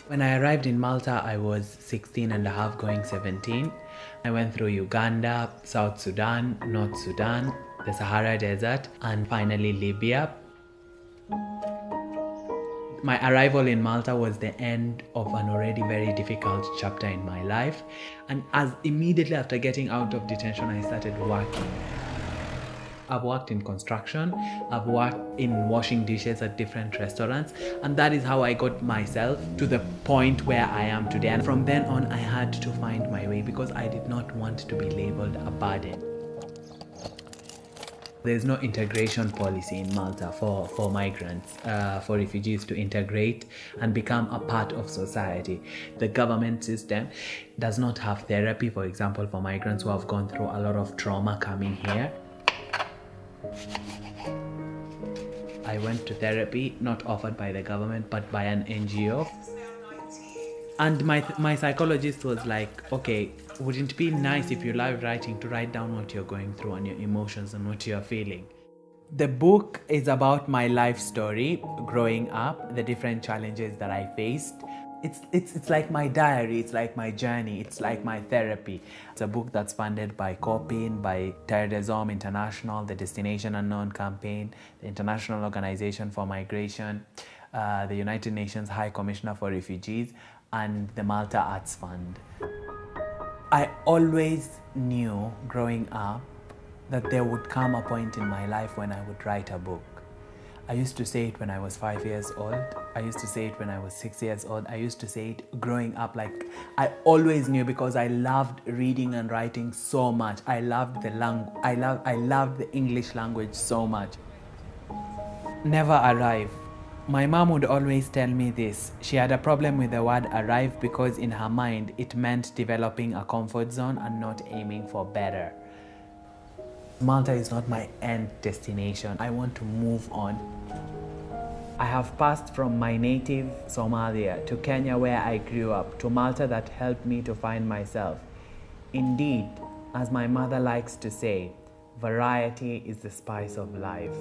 When I arrived in Malta, I was 16 and a half, going 17. I went through Uganda, South Sudan, North Sudan, the Sahara Desert, and finally Libya. My arrival in Malta was the end of an already very difficult chapter in my life. And as immediately after getting out of detention, I started working. I've worked in construction, I've worked in washing dishes at different restaurants, and that is how I got myself to the point where I am today. And from then on, I had to find my way because I did not want to be labeled a burden. There's no integration policy in Malta for migrants, for refugees to integrate and become a part of society. The government system does not have therapy, for example, for migrants who have gone through a lot of trauma coming here. I went to therapy, not offered by the government, but by an NGO. And my psychologist was like, okay, wouldn't it be nice if you loved writing to write down what you're going through and your emotions and what you're feeling? The book is about my life story, growing up, the different challenges that I faced. It's like my diary, it's like my journey, it's like my therapy. It's a book that's funded by COPIN, by Terre des Hommes International, the Destination Unknown Campaign, the International Organization for Migration, the United Nations High Commissioner for Refugees, and the Malta Arts Fund. I always knew growing up that there would come a point in my life when I would write a book. I used to say it when I was 5 years old. I used to say it when I was 6 years old. I used to say it growing up. Like, I always knew because I loved reading and writing so much. I loved the I loved the English language so much. Never arrive. My mom would always tell me this. She had a problem with the word arrive because in her mind it meant developing a comfort zone and not aiming for better. Malta is not my end destination. I want to move on. I have passed from my native Somalia to Kenya where I grew up, to Malta that helped me to find myself. Indeed, as my mother likes to say, variety is the spice of life.